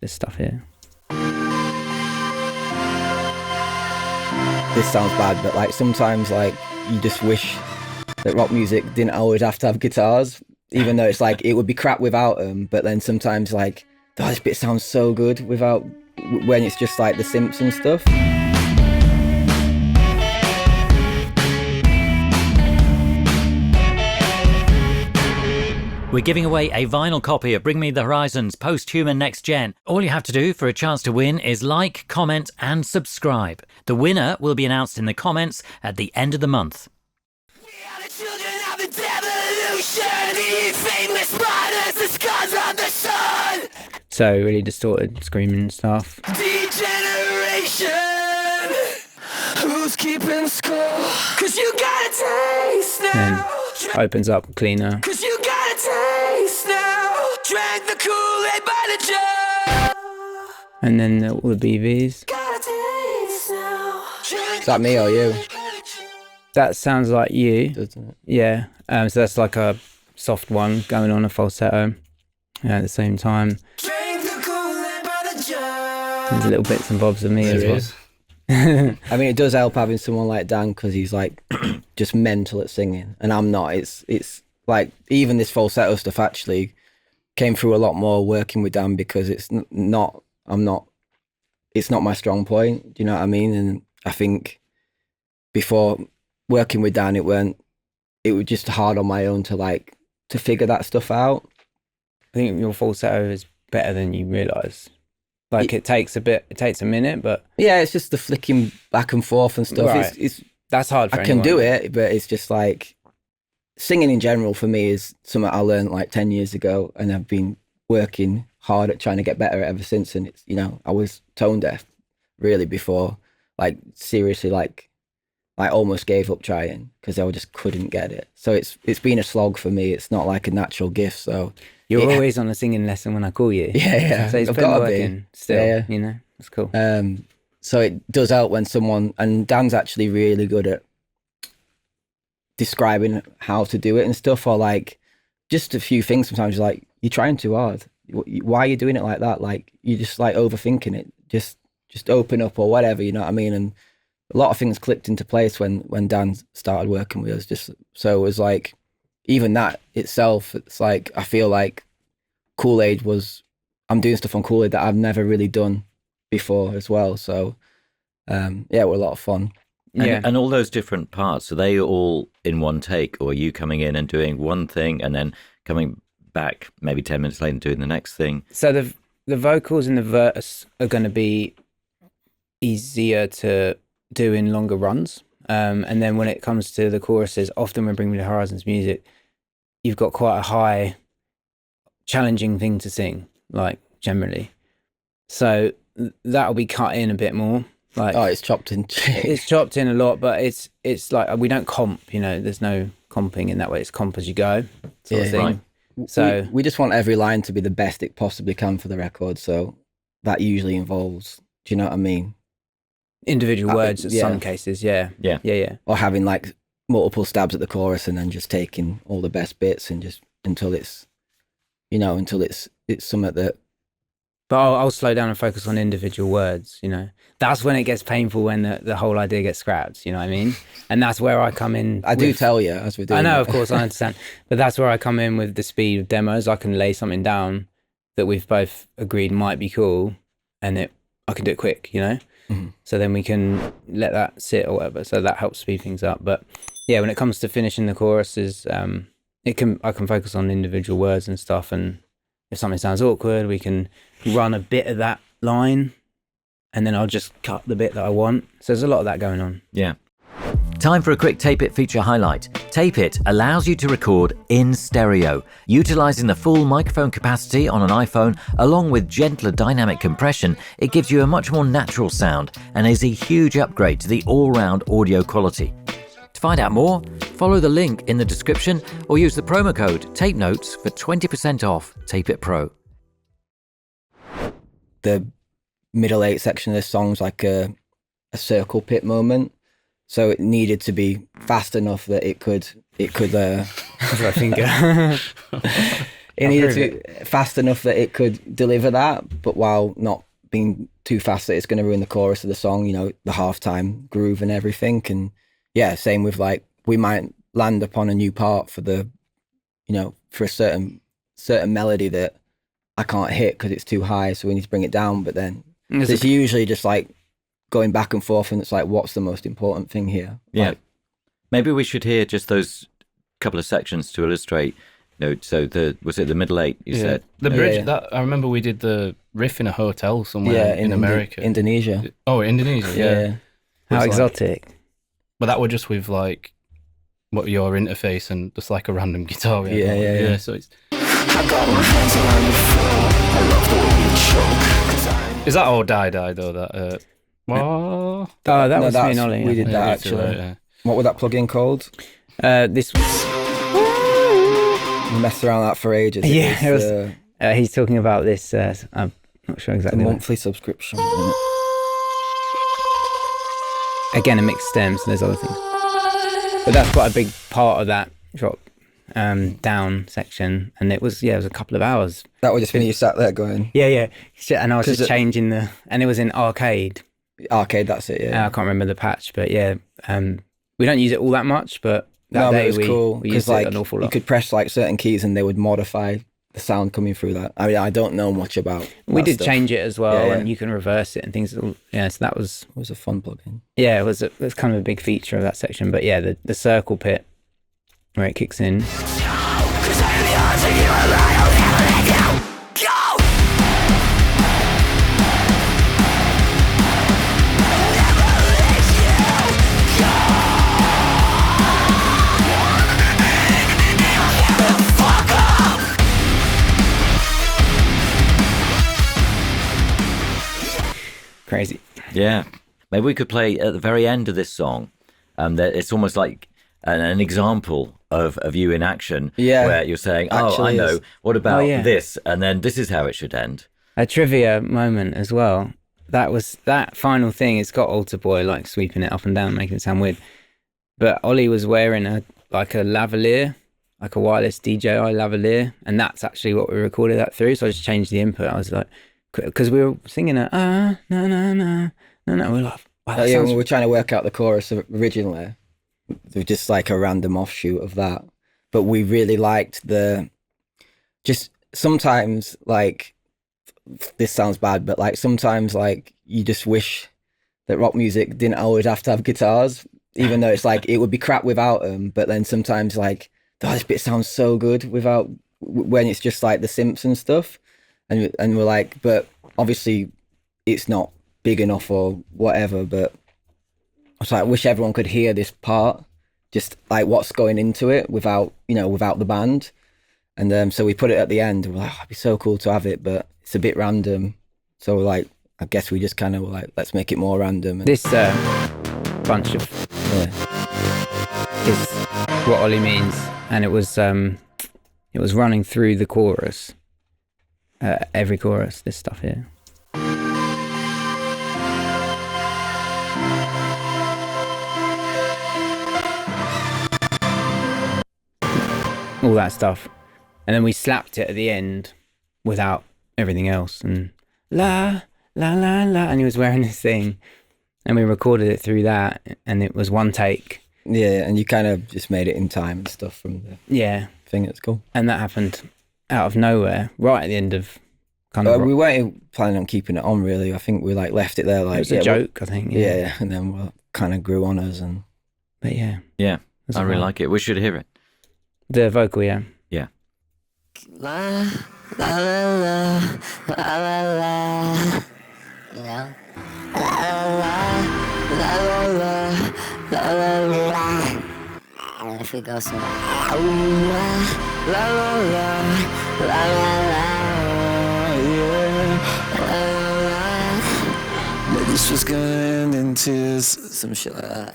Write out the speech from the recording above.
this stuff here. This sounds bad, but like sometimes like you just wish that rock music didn't always have to have guitars, even though it's like it would be crap without them. But then sometimes like, oh, this bit sounds so good without, when it's just like the synths and stuff. We're giving away a vinyl copy of Bring Me the Horizon's Post-Human Next Gen. All you have to do for a chance to win is like, comment and subscribe. The winner will be announced in the comments at the end of the month. We are the children of the devolution, the famous spiders, the scars of the sun. So really distorted screaming and stuff. Degeneration, who's keeping score? Cause you got a taste now. Opens up cleaner. Cause you got a taste now. Drank the Kool-Aid by the jar. And then all the BVs. Got a taste now. Is that me or you? That sounds like you. Doesn't it? Yeah. So that's like a soft one going on a falsetto at the same time. Drank the Kool-Aid by the jar. There's little bits and bobs of me as well. I mean, it does help having someone like Dan because he's like just mental at singing, and I'm not. It's like even this falsetto stuff actually came through a lot more working with Dan because it's not. It's not my strong point. Do you know what I mean? And I think before working with Dan, it was just hard on my own to figure that stuff out. I think your falsetto is better than you realise. Like it takes a minute, but yeah, it's just the flicking back and forth and stuff. Right. It's that's hard for anyone. I Can do it, but it's just like singing in general for me is something I learned like 10 years ago, and I've been working hard at trying to get better ever since. And it's, you know, I was tone deaf really before, like seriously, like I almost gave up trying because I just couldn't get it. So it's been a slog for me. It's not like a natural gift. So you're always on a singing lesson when I call you. Yeah. So it's been working still. Yeah. You know, that's cool. So it does help when someone, and Dan's actually really good at describing how to do it and stuff, or like just a few things. Sometimes you're like, you're trying too hard. Why are you doing it like that? Like you're just like overthinking it. Just open up or whatever, you know what I mean? And a lot of things clicked into place when Dan started working with us. Just so it was like, even that itself, it's like I feel like Kool-Aid I'm doing stuff on Kool-Aid that I've never really done before as well. So yeah, we're a lot of fun. And all those different parts, are they all in one take, or are you coming in and doing one thing and then coming back maybe 10 minutes later and doing the next thing? So the vocals in the verse are going to be easier to do in longer runs. And then when it comes to the choruses, often when Bring Me the Horizon's music, you've got quite a high, challenging thing to sing, like generally. So that'll be cut in a bit more. Like, oh, it's chopped in. It's chopped in a lot, but it's like we don't comp. You know, there's no comping in that way. It's comp as you go, sort of thing. Right. So we just want every line to be the best it possibly can for the record. So that usually involves, do you know what I mean? Individual words in some cases, yeah. Or having like multiple stabs at the chorus and then just taking all the best bits and just until it's something that. But I'll slow down and focus on individual words, you know. That's when it gets painful, when the whole idea gets scrapped, you know what I mean? And that's where I come in. I do tell you as we're doing. I know, it. Of course, I understand. But that's where I come in with the speed of demos. I can lay something down that we've both agreed might be cool, and I can do it quick, you know? Mm-hmm. So then we can let that sit or whatever. So that helps speed things up. But yeah, when it comes to finishing the choruses, I can focus on individual words and stuff, and if something sounds awkward, we can run a bit of that line and then I'll just cut the bit that I want. So there's a lot of that going on. Yeah. Time for a quick Tape It feature highlight. Tape It allows you to record in stereo, utilizing the full microphone capacity on an iPhone along with gentler dynamic compression. It gives you a much more natural sound and is a huge upgrade to the all-round audio quality. To find out more, follow the link in the description or use the promo code Tape Notes for 20% off Tape It Pro. The middle 8 section of this song's like a circle pit moment, so it needed to be fast enough that it could That's what I think. It needed to be fast enough that it could deliver that, but while not being too fast that it's going to ruin the chorus of the song, you know, the halftime groove and everything. And yeah, same with like, we might land upon a new part for the, you know, for a certain melody that I can't hit because it's too high, so we need to bring it down. But then it's usually just like going back and forth, and it's like, what's the most important thing here? Yeah. Like, Maybe we should hear just those couple of sections to illustrate. You know, so was it the middle eight? You said the bridge. yeah. That I remember we did the riff in a hotel somewhere in America, Indonesia. Oh, Indonesia. Yeah. How It's exotic. But that were just with like what your interface and just like a random guitar. we had Yeah, going. yeah, yeah. So it's. Is that all die though? That what? Oh, that No, was me and that's- Ollie. we I did think. that Yeah, actually. yeah. What was that plugin called? This was. We messed around with that for ages. Yeah, it was- the He's talking about this. I'm not sure exactly. what- monthly subscription. Isn't it? Again, a mixed stem, so there's other things. But that's quite a big part of that drop down section, and it was a couple of hours. That was just when you sat there going Yeah. And I was 'Cause just changing and it was in arcade. arcade. That's it. Yeah. I can't remember the patch, but yeah, we don't use it all that much, but that No, but day it was cool we because used it like an awful you lot. could press like certain keys and they would modify the sound coming through that. I mean, I don't know much about. We that did stuff. change it as well, Yeah. and you can reverse it and things. Yeah, so that was It was a fun plugin. it was kind of a big feature of that section. But yeah, the circle pit where it kicks in. Crazy. Yeah. Maybe we could play at the very end of this song. That it's almost like an example of you in action. Yeah. Where you're saying, "Oh, Actually I know. is. What about yeah. this?" And then this is how it should end. A trivia moment as well. That final thing. It's got Alter Boy like sweeping it up and down, making it sound weird. But Ollie was wearing a lavalier, like a wireless DJI lavalier, and that's actually what we recorded that through. So I just changed the input. I was like, because we were singing a no. We were like, wow, that Yeah, sounds when we were trying to work out the chorus originally, it was just like a random offshoot of that. But we really liked just sometimes like, this sounds bad, but like sometimes like you just wish that rock music didn't always have to have guitars, even though it's like it would be crap without them. But then sometimes like, oh, this bit sounds so good without when it's just like the synths and stuff, and we're like, but obviously it's not big enough or whatever. But it's like I wish everyone could hear this part, just like what's going into it without the band. And so we put it at the end. We're like, oh, it'd be so cool to have it, but it's a bit random. So like, I guess we just kind of were like, let's make it more random. And, this bunch of yeah. is what Ollie means, and it was running through the chorus, every chorus. This stuff here. All that stuff, and then we slapped it at the end without everything else, and la la la la, and he was wearing this thing, and we recorded it through that, and it was one take. Yeah, and you kind of just made it in time and stuff from the Yeah, thing. It's cool. and that happened out of nowhere, right at the end of kind of. We weren't planning on keeping it on really. I think we like left it there like it was a joke, I think. Yeah, and then we kind of grew on us and. But yeah, Yeah, that's I really fun. like it. We should hear it. The vocal, yeah. Yeah. La la la la la la la. You know? La la la la la la la la. And if we go some la la la la la la, yeah, la la. But this was gonna end in tears, some shit like that.